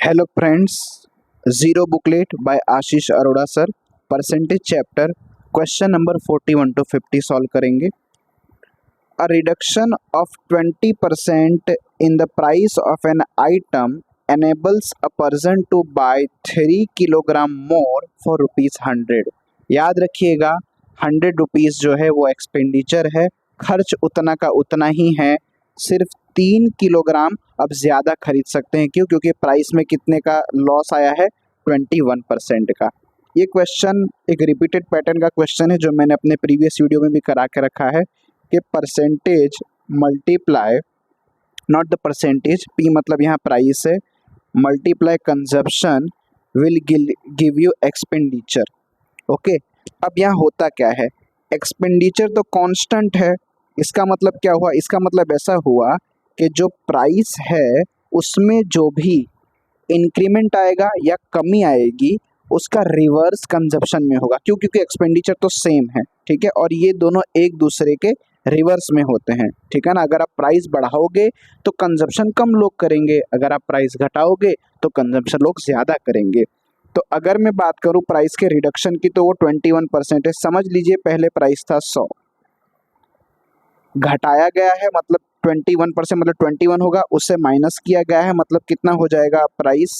Hello friends, zero booklet by Ashish Arora sir. Percentage chapter question number 41 to 50 solve करेंगे। A reduction of 20% in the price of an item enables a person to buy 3 kilogram more for ₹100। याद रखिएगा, 100 rupees जो है वो expenditure है, खर्च उतना का उतना ही है, सिर्फ 3 किलोग्राम अब ज़्यादा खरीद सकते हैं। क्यों? क्योंकि प्राइस में कितने का लॉस आया है? 21% का। ये क्वेश्चन एक रिपीटेड पैटर्न का क्वेश्चन है जो मैंने अपने प्रीवियस वीडियो में भी करा के रखा है कि percentage multiply, not the percentage, P मतलब यहाँ प्राइस है, multiply consumption will give you expenditure. Okay, अब यहाँ होता क्या है, एक्सपेंडिचर तो कांस्टेंट है। इसका मतलब क्या हुआ? इसका मतलब ऐसा हुआ कि जो प्राइस है उसमें जो भी इंक्रीमेंट आएगा या कमी आएगी उसका रिवर्स कंजप्शन में होगा। क्यों? क्योंकि एक्सपेंडिचर तो सेम है, ठीक है, और ये दोनों एक दूसरे के रिवर्स में होते हैं, ठीक है ना। अगर आप प्राइस बढ़ाओगे तो कंजप्शन कम लोग करेंगे, अगर आप प्राइस घटाओगे तो कंजप्शन लोग ज़्यादा करेंगे। तो अगर मैं बात करूं प्राइस के रिडक्शन की तो वो 21% है। समझ लीजिए पहले प्राइस था 100, घटाया गया है मतलब 21%, मतलब 21 होगा, उससे माइनस किया गया है मतलब कितना हो जाएगा प्राइस?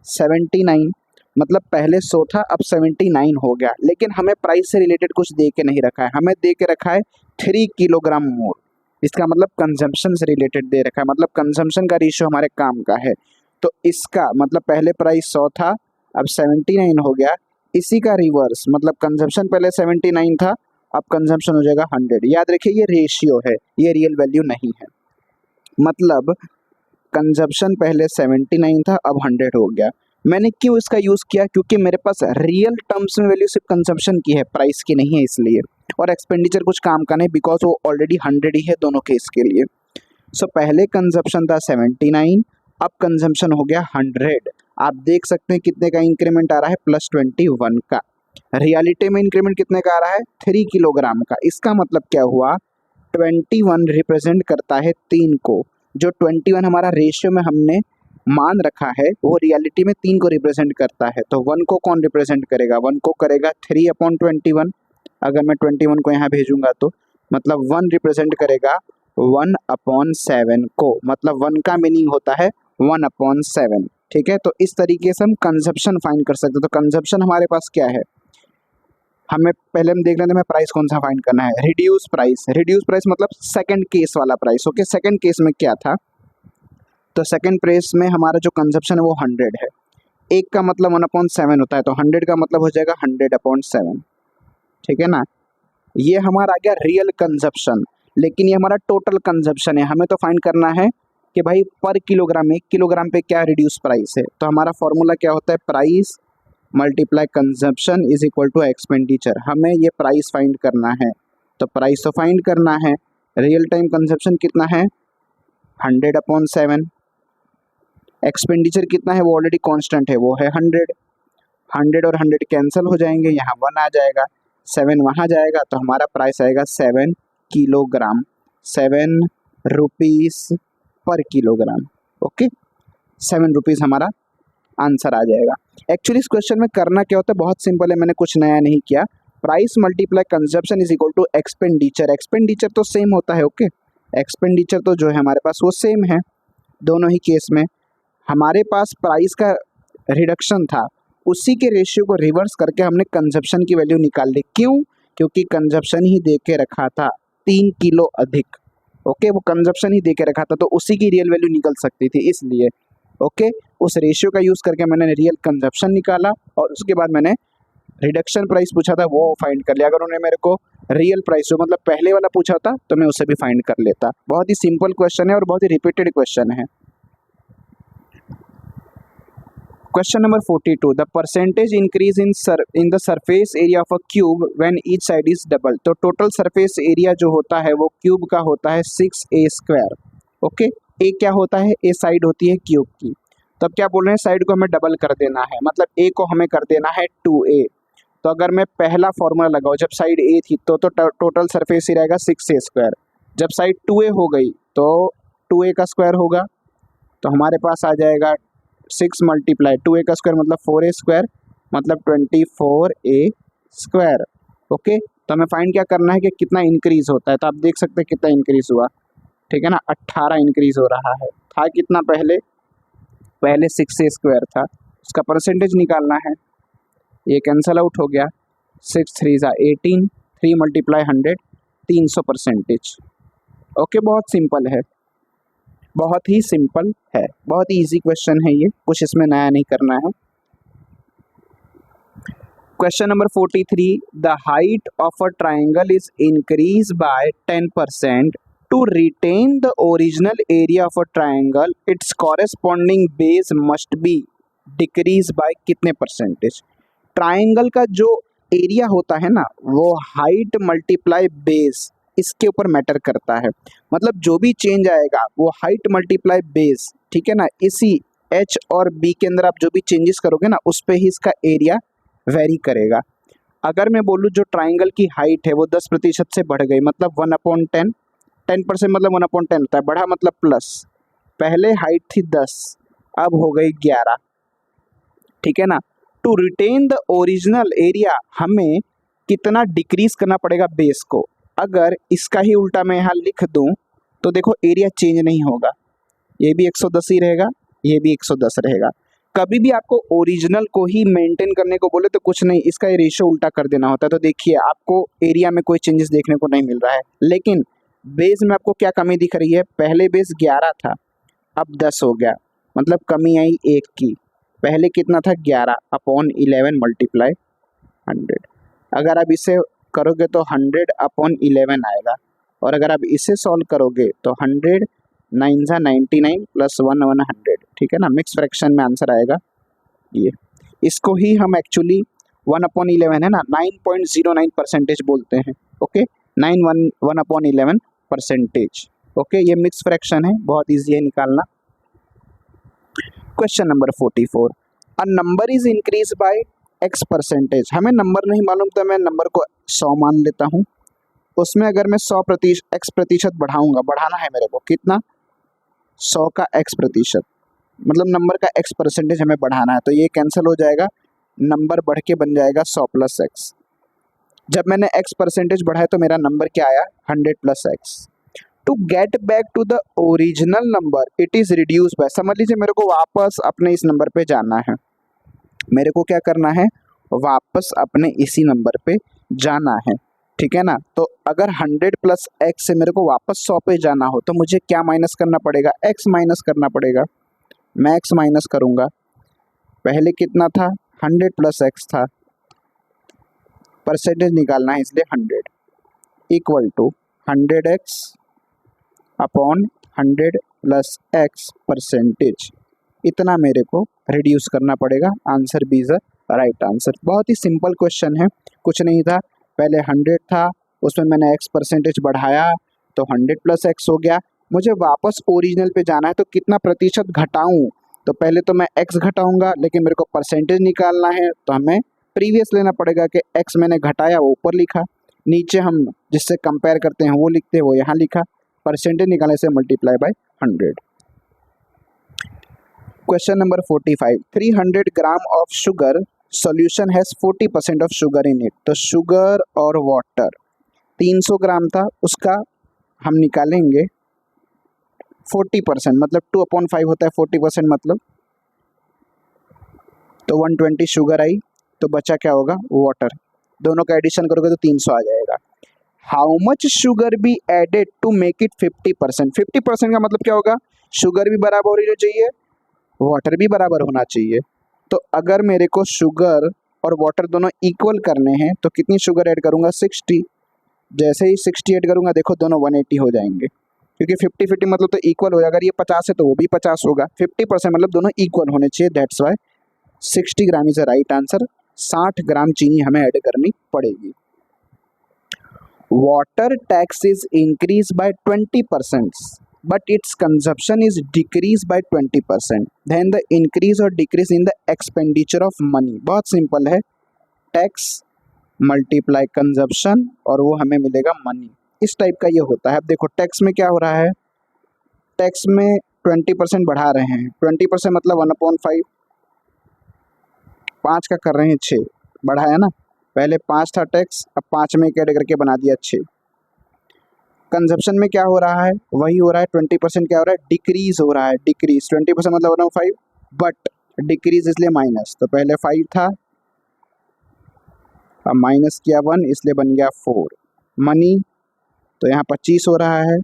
79। मतलब पहले 100 था, अब 79 हो गया। लेकिन हमें प्राइस से रिलेटेड कुछ दे के नहीं रखा है, हमें दे के रखा है 3 किलोग्राम मोर। इसका मतलब कंजम्पशन से रिलेटेड दे रखा है, मतलब कंजम्पशन का रेशियो हमारे काम का है। तो इसका मतलब पहले प्राइस 100 था, अब 79 हो गया। इसी का रिवर्स मतलब कंजम्पशन पहले 79 था, अब कंजम्पशन हो जाएगा 100। याद रखिए ये रेशियो है, ये रियल वैल्यू नहीं है। मतलब कंजम्पशन पहले 79 था, अब 100 हो गया। मैंने क्यों इसका यूज़ किया? क्योंकि मेरे पास रियल टर्म्स में वैल्यू सिर्फ कंजम्पशन की है, प्राइस की नहीं है इसलिए। और एक्सपेंडिचर कुछ काम का नहीं, बिकॉज वो ऑलरेडी 100 ही है दोनों केस के लिए। सो पहले कंजम्पशन था 79, अब कंजम्पशन हो गया 100। आप देख सकते हैं कितने का इंक्रीमेंट आ रहा है? +21 का। रियलिटी में इंक्रीमेंट कितने का आ रहा है? 3 किलोग्राम का। इसका मतलब क्या हुआ? 21 रिप्रेजेंट करता है 3 को। जो 21 हमारा रेशियो में हमने मान रखा है वो रियलिटी में 3 को रिप्रेजेंट करता है। तो 1 को कौन रिप्रेजेंट करेगा? 1 को करेगा 3/21। अगर मैं 21 को यहाँ भेजूंगा तो मतलब 1 रिप्रेजेंट करेगा 1/7 को। मतलब 1 का मीनिंग होता है 1/7, ठीक है। तो इस तरीके से हम कंजप्शन फाइंड कर सकते हैं। तो कंजप्शन हमारे पास क्या है? हमें पहले हम देख लेते हैं हमें प्राइस कौन सा फाइंड करना है। Reduce price. रिड्यूस प्राइस मतलब सेकंड केस वाला प्राइस। ओके, सेकंड केस में क्या था? तो सेकंड केस में हमारा जो कंजप्शन है वो 100 है। एक का मतलब 1/7 होता है, तो 100 का मतलब हो जाएगा 100/7, ठीक है ना। ये हमारा आ गया रियल कंजप्शन, लेकिन ये हमारा टोटल कंजप्शन है। हमें तो फाइंड करना है कि भाई पर किलोग्राम, 1 किलोग्राम पे क्या रिड्यूस प्राइस है। तो हमारा फॉर्मूला क्या होता है? Price multiply consumption is equal to expenditure. हमें ये प्राइस फाइंड करना है, तो प्राइस तो फाइंड करना है। रियल टाइम कंजप्शन कितना है? 100/7। एक्सपेंडिचर कितना है? वो ऑलरेडी कांस्टेंट है, वो है 100। 100 और 100 कैंसिल हो जाएंगे, यहाँ 1 आ जाएगा, 7 वहाँ जाएगा, तो हमारा प्राइस आएगा 7 किलोग्राम, 7 रुपीज़ पर किलोग्राम। ओके, 7 रुपीज़ हमारा आंसर आ जाएगा। एक्चुअली इस क्वेश्चन में करना क्या होता है? बहुत सिंपल है, मैंने कुछ नया नहीं किया। Price multiply consumption is equal to expenditure. Expenditure तो सेम होता है। ओके, एक्सपेंडिचर तो जो है हमारे पास वो सेम है दोनों ही केस में। हमारे पास प्राइस का रिडक्शन था, उसी के रेशियो को रिवर्स करके हमने कंजप्शन की वैल्यू निकाल ली। क्यों? क्योंकि कंजप्शन ही दे के रखा था 3 किलो अधिक। ओके, वो कंजप्शन ही दे के रखा था, तो उसी की रियल वैल्यू निकल सकती थी, इसलिए ओके उस रेशियो का यूज़ करके मैंने रियल कंजप्शन निकाला और उसके बाद मैंने रिडक्शन प्राइस पूछा था वो फाइंड कर लिया। अगर उन्होंने मेरे को रियल प्राइस जो मतलब पहले वाला पूछा था तो मैं उसे भी फाइंड कर लेता। बहुत ही सिंपल क्वेश्चन है और बहुत ही रिपीटेड क्वेश्चन है। Question number 42, the percentage increase in the surface area of a cube when each side is double. तो टोटल सरफेस एरिया जो होता है वो क्यूब का होता है 6a²। ओके, ए क्या होता है? ए साइड होती है क्यूब की। तब क्या बोल रहे हैं? साइड को हमें डबल कर देना है, मतलब ए को हमें कर देना है 2a। तो अगर मैं पहला फॉर्मूला लगाऊँ, जब साइड ए थी तो टोटल सरफेस एरिया आएगा 6a²। जब साइड 2a हो गई तो 2a का स्क्वायर होगा, तो हमारे पास आ जाएगा 6 मल्टीप्लाई 2a का स्क्वायर मतलब 4a स्क्वायर मतलब 24a स्क्वायर। ओके, तो हमें फाइंड क्या करना है कि कितना इंक्रीज होता है। तो आप देख सकते हैं कितना इंक्रीज हुआ, ठीक है ना, 18 इंक्रीज हो रहा है। था कितना पहले, पहले 6a स्क्वायर था, उसका परसेंटेज निकालना है। ये कैंसल आउट हो गया, 6 3 ज़ा 18, 3 मल्टीप्लाई 100 300%। ओके, बहुत सिंपल है, बहुत ही सिंपल है, बहुत ही इजी क्वेश्चन है ये, कुछ इसमें नया नहीं करना है। Question number 43, the height of a triangle is increase by 10%। To retain the original area of a triangle its corresponding base must be decrease by कितने परसेंटेज। ट्राइंगल का जो एरिया होता है ना, वो हाइट मल्टीप्लाई बेस इसके ऊपर matter करता है। मतलब जो भी चेंज आएगा वो हाइट मल्टीप्लाई बेस, ठीक है ना, इसी एच और बी के अंदर आप जो भी चेंजेस करोगे ना उस पे ही इसका एरिया वेरी करेगा। अगर मैं बोलूँ जो ट्राइंगल की हाइट है वो 10% से बढ़ गई मतलब 1/10, 10% मतलब 1/10 होता है, बढ़ा मतलब प्लस। पहले हाइट थी 10, अब हो गई 11, ठीक है ना। To retain the original area हमें कितना डिक्रीज करना पड़ेगा बेस को। अगर इसका ही उल्टा मैं यहाँ लिख दूँ तो देखो एरिया चेंज नहीं होगा, ये भी 110 ही रहेगा, ये भी 110 रहेगा। कभी भी आपको ओरिजिनल को ही मेंटेन करने को बोले तो कुछ नहीं, इसका ये रेशो उल्टा कर देना होता है। तो देखिए आपको एरिया में कोई चेंजेस देखने को नहीं मिल रहा है, लेकिन बेस में आपको क्या कमी दिख रही है। पहले बेस 11 था, अब 10 हो गया, मतलब कमी आई 1 की। पहले कितना था 11/11 मल्टीप्लाई 100। अगर आप इसे करोगे तो 100/11 आएगा, और अगर आप इसे सॉल्व करोगे तो 100 9 ज़ा 99 प्लस 1 100, ठीक है ना। मिक्स फ्रैक्शन में आंसर आएगा ये। इसको ही हम एक्चुअली 1/11 है ना 9.09% बोलते हैं। ओके, 1/11%। ओके, ये मिक्स फ्रैक्शन है, बहुत ईजी है निकालना। Question number 44, a number is increase bye x%। हमें नंबर नहीं मालूम तो मैं नंबर को 100 मान लेता हूँ। उसमें अगर मैं 100% x% बढ़ाऊंगा, बढ़ाना है मेरे को कितना, 100 का x%, मतलब नंबर का x% हमें बढ़ाना है। तो ये कैंसिल हो जाएगा, नंबर बढ़ के बन जाएगा 100 + x। जब मैंने x% बढ़ाया तो मेरा नंबर क्या आया, 100 + x। To get back to the original number it is reduce by. समझ लीजिए मेरे को वापस अपने इस नंबर पे जाना है, मेरे को क्या करना है, वापस अपने इसी नंबर पे जाना है, ठीक है ना। तो अगर 100 + x से मेरे को वापस 100 पे जाना हो तो मुझे क्या माइनस करना पड़ेगा, x माइनस करना पड़ेगा। मैं x माइनस करूँगा, पहले कितना था 100 + x था, परसेंटेज निकालना है इसलिए 100 इक्वल टू 100x/100 + x%। इतना मेरे को रिड्यूस करना पड़ेगा। Answer B is right answer. बहुत ही सिंपल क्वेश्चन है, कुछ नहीं था। पहले 100 था, उसमें मैंने x% बढ़ाया तो 100 + x हो गया। मुझे वापस ओरिजिनल पे जाना है तो कितना प्रतिशत घटाऊं, तो पहले तो मैं x घटाऊंगा, लेकिन मेरे को परसेंटेज निकालना है तो हमें प्रीवियस लेना पड़ेगा कि x मैंने घटाया वो ऊपर लिखा, नीचे हम जिससे कंपेयर करते हैं वो लिखते हैं वो यहाँ लिखा, परसेंटेज निकालने से multiply by 100। Question number 45, 300 gram of sugar solution has 40% of sugar in it. तो शुगर और वाटर 300 ग्राम था, उसका हम निकालेंगे 40%, मतलब 2/5 होता है 40%, मतलब तो 120 शुगर आई, तो बचा क्या होगा, वाटर। दोनों का एडिशन करोगे तो 300 आ जाएगा। How much sugar be added to make it 50%। 50% का मतलब क्या होगा, शुगर भी बराबर होनी चाहिए, वाटर भी बराबर होना चाहिए। तो अगर मेरे को शुगर और वाटर दोनों इक्वल करने हैं तो कितनी शुगर ऐड करूँगा, 60। जैसे ही 60 ऐड करूँगा देखो दोनों 180 हो जाएंगे, क्योंकि 50-50 मतलब तो इक्वल हो जाएगा। अगर ये 50 है तो वो भी 50 होगा। 50% मतलब दोनों इक्वल होने चाहिए, that's why 60 gram is a right answer. 60 ग्राम चीनी हमें ऐड करनी पड़ेगी। Water tax is increase bye 20%, but its consumption is decreased by 20%, then the increase or decrease in the expenditure of money। बहुत सिंपल है, tax multiply consumption और वो हमें मिलेगा मनी। इस टाइप का ये होता है। अब देखो टैक्स में क्या हो रहा है, टैक्स में 20% बढ़ा रहे हैं, 20% मतलब 1/5, 5 का कर रहे हैं 6, बढ़ाया ना, पहले 5 था टैक्स, अब 5 में ऐड करके बना दिया 6। कंजप्शन में क्या हो रहा है, वही हो रहा है, 20% क्या हो रहा है, डिक्रीज हो रहा है, डिक्रीज, 20% मतलब 1/5, बट डिक्रीज इसलिए माइनस, तो पहले 5 था, अब माइनस किया 1, इसलिए बन गया 4। मनी तो यहाँ 25 हो रहा है,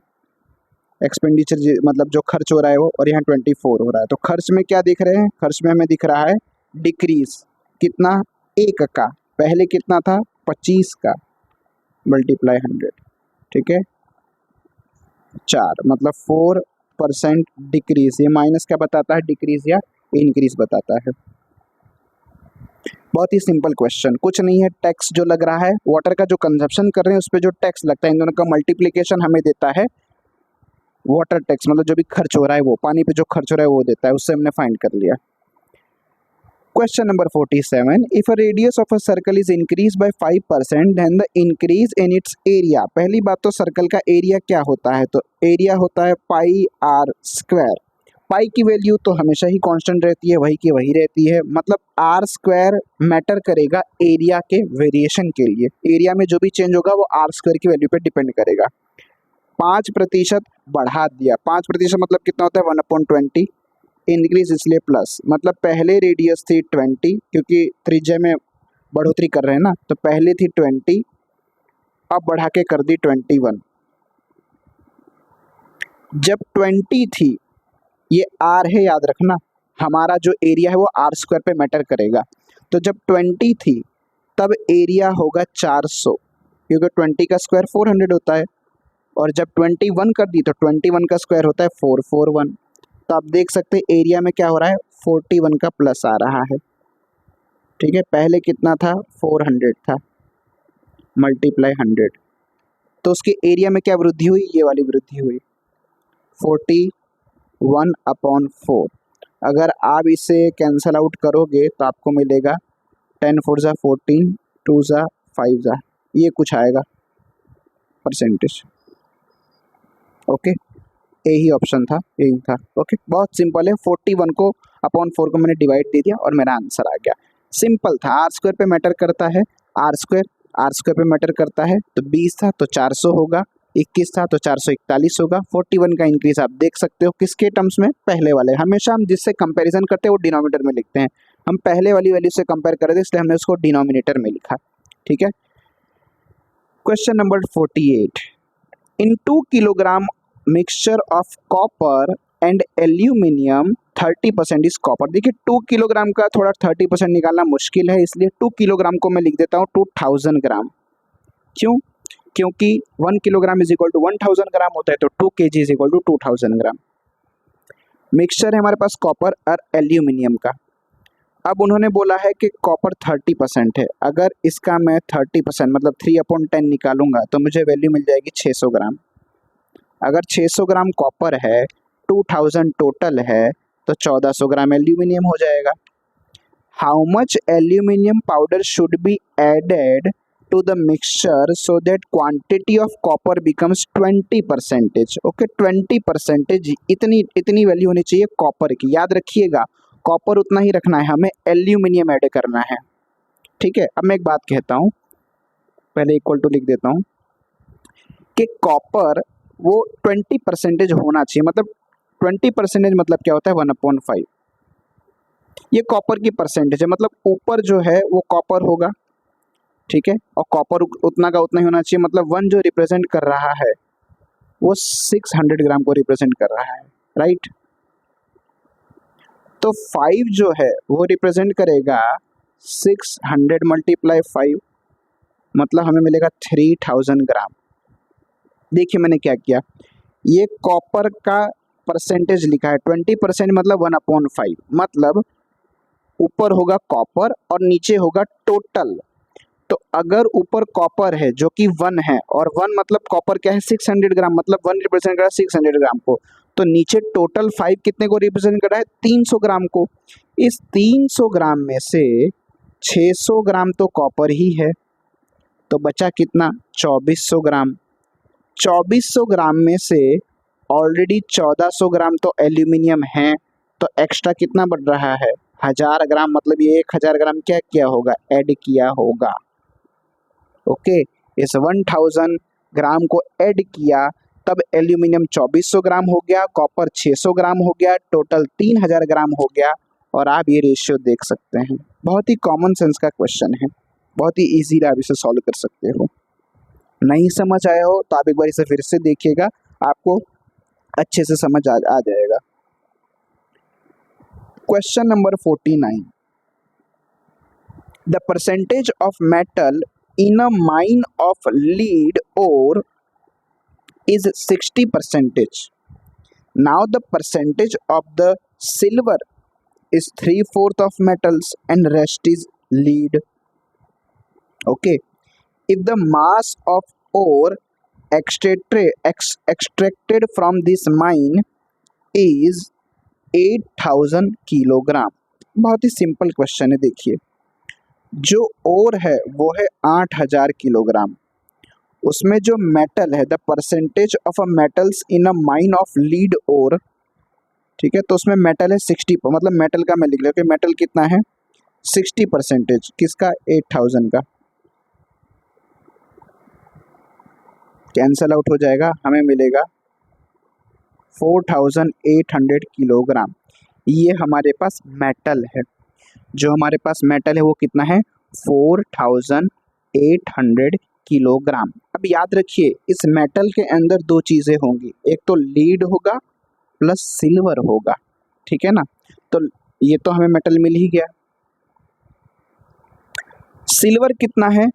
एक्सपेंडिचर मतलब जो खर्च हो रहा है वो, और यहाँ 24 हो रहा है। तो खर्च में क्या दिख रहे हैं, खर्च में हमें दिख रहा है डिक्रीज, कितना, 1 का, पहले कितना था 25 का, मल्टीप्लाई 100, ठीक है, 4 मतलब 4% डिक्रीज। ये माइनस क्या बताता है, डिक्रीज या इंक्रीज बताता है। बहुत ही सिंपल क्वेश्चन, कुछ नहीं है, टैक्स जो लग रहा है, वाटर का जो कंजप्शन कर रहे हैं उस पर जो टैक्स लगता है, इन दोनों का मल्टीप्लिकेशन हमें देता है वाटर टैक्स, मतलब जो भी खर्च हो रहा है वो, पानी पे जो खर्च हो रहा है वो देता है, उससे हमने फाइंड कर लिया। Question number 47, if a radius of a circle is increase by 5% then the increase in its area. पहली बात तो सर्कल का एरिया क्या होता है, तो एरिया होता है पाई आर स्क्वायर। पाई की वैल्यू तो हमेशा ही कांस्टेंट रहती है, वही की वही रहती है, मतलब आर स्क्वायर मैटर करेगा एरिया के वेरिएशन के लिए, एरिया में जो भी चेंज होगा वो आर स्क्वायर की वैल्यू पे डिपेंड करेगा। 5% बढ़ा दिया, 5% मतलब कितना होता है 1/20, इंक्रीज इसलिए प्लस, मतलब पहले रेडियस थी 20, क्योंकि त्रिज्या में बढ़ोतरी कर रहे हैं ना, तो पहले थी 20, अब बढ़ा के कर दी 21। जब 20 थी, ये आर है याद रखना, हमारा जो एरिया है वो आर स्क्वायर पे मैटर करेगा, तो जब 20 थी तब एरिया होगा 400, क्योंकि 20 का स्क्वायर 400 होता है, और जब 21 कर दी तो 21 का स्क्वायर होता है 441, तो आप देख सकते हैं एरिया में क्या हो रहा है, 41 का प्लस आ रहा है, ठीक है, पहले कितना था 400 था, मल्टीप्लाई 100, तो उसके एरिया में क्या वृद्धि हुई, ये वाली वृद्धि हुई 41/4। अगर आप इसे कैंसल आउट करोगे तो आपको मिलेगा 10 4 ज़ा 14, 2 ज़ा 5 ज़ा, ये कुछ आएगा परसेंटेज। ओके, यही ऑप्शन था, यही था। ओके, बहुत सिंपल है, 41 को अपॉन 4 को मैंने डिवाइड दे दिया और मेरा आंसर आ गया, सिंपल था। आर स्क्वायर पे मैटर करता है, आर स्क्वायर पे मैटर करता है, तो 20 था तो 400 होगा, 21 था तो 441 होगा। 41 का इंक्रीज आप देख सकते हो किसके टर्म्स में, पहले वाले, हमेशा हम जिससे कंपैरिजन करते हैं वो डिनोमिनेटर में लिखते हैं, हम पहले वाली वैल्यू से कंपेयर कर रहे थे इसलिए हमने उसको डिनोमिनेटर में लिखा, ठीक है। Question number 48, in 2 kilogram mixture of copper and aluminium 30% is copper. देखिए 2 किलोग्राम का थोड़ा 30% निकालना मुश्किल है, इसलिए 2 किलोग्राम को मैं लिख देता हूँ 2000 ग्राम। क्यों, क्योंकि 1 kilogram is equal to 1000 gram होता है, तो 2 kg is equal to 2000 gram. Mixture है हमारे पास कॉपर और एल्यूमिनियम का। अब उन्होंने बोला है कि कॉपर 30% है, अगर इसका मैं 30% मतलब 3/10 निकालूंगा तो मुझे वैल्यू मिल जाएगी 600 ग्राम। अगर 600 ग्राम कॉपर है, 2000 टोटल है, तो 1400 ग्राम एल्यूमिनियम हो जाएगा। How much aluminium powder should be added to the mixture so that quantity of copper becomes 20%। Okay, 20%, इतनी वैल्यू होनी चाहिए कॉपर की, याद रखिएगा कॉपर उतना ही रखना है, हमें एल्यूमिनियम ऐड करना है, ठीक है। अब मैं एक बात कहता हूँ, पहले इक्वल टू लिख देता हूँ कि कॉपर वो 20% होना चाहिए, मतलब 20% मतलब क्या होता है 1/5, ये कॉपर की परसेंटेज है, मतलब ऊपर जो है वो कॉपर होगा, ठीक है, और कॉपर उतना का उतना ही होना चाहिए, मतलब 1 जो रिप्रेजेंट कर रहा है वो 600 ग्राम को रिप्रेजेंट कर रहा है, राइट। तो 5 जो है वो रिप्रेजेंट करेगा 600 मल्टीप्लाई 5, मतलब हमें मिलेगा 3000 ग्राम। देखिए मैंने क्या किया, ये कॉपर का परसेंटेज लिखा है 20%, मतलब 1/5, मतलब ऊपर होगा कॉपर और नीचे होगा टोटल। तो अगर ऊपर कॉपर है जो कि 1 है, और 1 मतलब कॉपर क्या है 600 ग्राम, मतलब 1 रिप्रेजेंट कर रहा है 600 ग्राम को, तो नीचे टोटल 5 कितने को रिप्रेजेंट कर रहा है 300 ग्राम को। इस 300 ग्राम में से 600 ग्राम तो कॉपर ही है, तो बचा कितना 2400 ग्राम। 2400 ग्राम में से ऑलरेडी 1400 ग्राम तो एल्यूमिनियम है, तो एक्स्ट्रा कितना बढ़ रहा है 1000 ग्राम, मतलब ये 1000 ग्राम क्या किया होगा, ऐड किया होगा। ओके, इस 1000 ग्राम को ऐड किया, तब एल्यूमिनियम 2400 ग्राम हो गया, कॉपर 600 ग्राम हो गया, टोटल 3000 ग्राम हो गया। और आप ये रेशियो देख सकते हैं, बहुत ही कॉमन सेंस का क्वेश्चन है, बहुत ही इजीली आप इसे सॉल्व कर सकते हो। नहीं समझ आया हो तो आप एक बार इसे फिर से देखिएगा, आपको अच्छे से समझ आ जाएगा। Question number 49, the percentage of metal in a mine of lead ore is 60%. Now the percentage of the silver is 3/4 of metals and rest is lead. Okay, if the mass of ore extracted from this mine is 8000 kilogram. बहुत ही simple question है। देखिए, जो ओर है वो है 8000 kilogram, उसमें जो मेटल है, the percentage of a metals in a mine of lead ore, ठीक है, तो उसमें मेटल है 60, मतलब मेटल का मैं लिख लिया कि मेटल कितना है 60%, किसका 8000 का, कैंसल आउट हो जाएगा, हमें मिलेगा 4800 किलोग्राम। ये हमारे पास मेटल है, जो हमारे पास मेटल है वो कितना है 4800 किलोग्राम। अब याद रखिए, इस मेटल के अंदर दो चीज़ें होंगी, एक तो लीड होगा प्लस सिल्वर होगा, ठीक है ना। तो ये तो हमें मेटल मिल ही गया। सिल्वर कितना है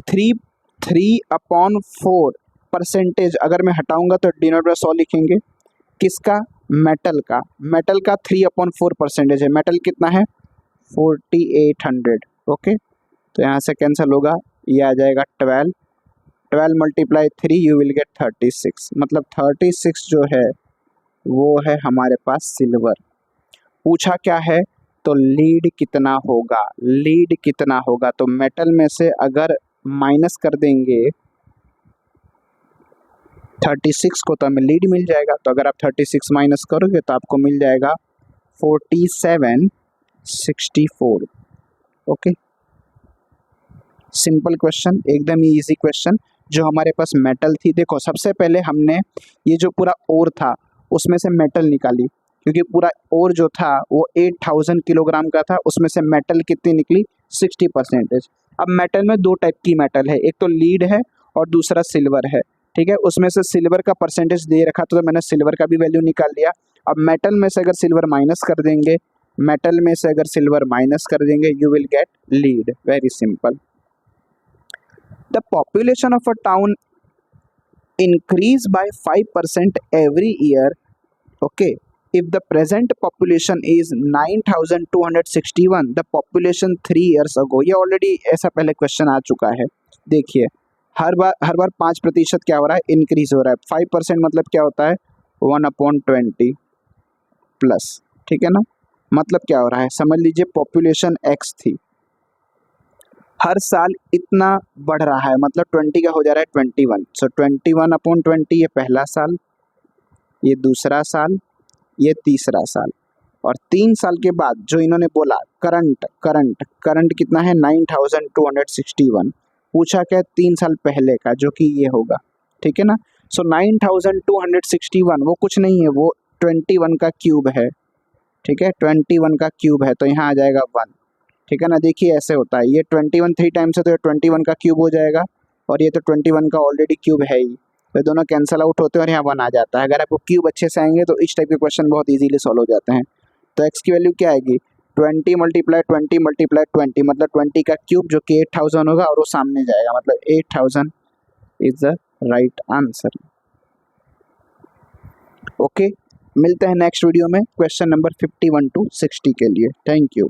3/4%, अगर मैं हटाऊंगा तो डिनोमिनेटर 100 लिखेंगे, किसका, मेटल का। मेटल का 3/4% है, मेटल कितना है 4800। ओके, तो यहाँ से कैंसिल होगा, ये आ जाएगा 12 × 3 यू विल गेट 36, मतलब 36 जो है वो है हमारे पास सिल्वर। पूछा क्या है, तो लीड कितना होगा, लीड कितना होगा, तो मेटल में से अगर माइनस कर देंगे 36 को तो हमें लीड मिल जाएगा, तो अगर आप 36 माइनस करोगे तो आपको मिल जाएगा 4764। ओके, सिंपल क्वेश्चन, एकदम ही इजी क्वेश्चन। जो हमारे पास मेटल थी, देखो सबसे पहले हमने ये जो पूरा ओर था उसमें से मेटल निकाली, क्योंकि पूरा ओर जो था वो 8000 किलोग्राम का था, उसमें से मेटल कितनी निकली 60%। अब मेटल में दो टाइप की मेटल है, एक तो लीड है और दूसरा सिल्वर है, ठीक है। उसमें से सिल्वर का परसेंटेज दे रखा तो मैंने सिल्वर का भी वैल्यू निकाल लिया। अब मेटल में से अगर सिल्वर माइनस कर देंगे, मेटल में से अगर सिल्वर माइनस कर देंगे, you will get lead, very simple. The population of a town increase by 5% every year. Okay, if the present population is 9261, the population 3 years ago, ये ऑलरेडी ऐसा पहले क्वेश्चन आ चुका है। देखिए, हर बार 5% क्या हो रहा है, इंक्रीज हो रहा है। 5% मतलब क्या होता है 1/20 प्लस, ठीक है ना। मतलब क्या हो रहा है, समझ लीजिए पॉपुलेशन x थी, हर साल इतना बढ़ रहा है, मतलब 20 का हो जा रहा है 21, सो 21/20 ये पहला साल, ये दूसरा साल, ये तीसरा साल, और 3 साल के बाद जो इन्होंने बोला करंट कितना है 9261। पूछा क्या 3 साल पहले का, जो कि ये होगा, ठीक है ना। सो 9261 वो कुछ नहीं है, वो 21 का क्यूब है, ठीक है, 21 का क्यूब है, तो यहाँ आ जाएगा 1, ठीक है ना। देखिए ऐसे होता है, ये 21 3 टाइम्स है तो ये 21 का क्यूब हो जाएगा, और ये तो 21 का ऑलरेडी क्यूब है ही, तो दोनों कैंसल आउट होते हैं और यहाँ 1 आ जाता है। अगर आपको क्यूब अच्छे से आएंगे तो इस टाइप के क्वेश्चन बहुत इजीली सॉल्व हो जाते हैं। तो एक्स की वैल्यू क्या आएगी 20 × 20 × 20, मतलब 20 का क्यूब जो कि 8000 होगा, और वो सामने जाएगा, मतलब 8000 is the right answer. Okay, मिलते हैं नेक्स्ट वीडियो में क्वेश्चन नंबर 51 to 60 के लिए। Thank you.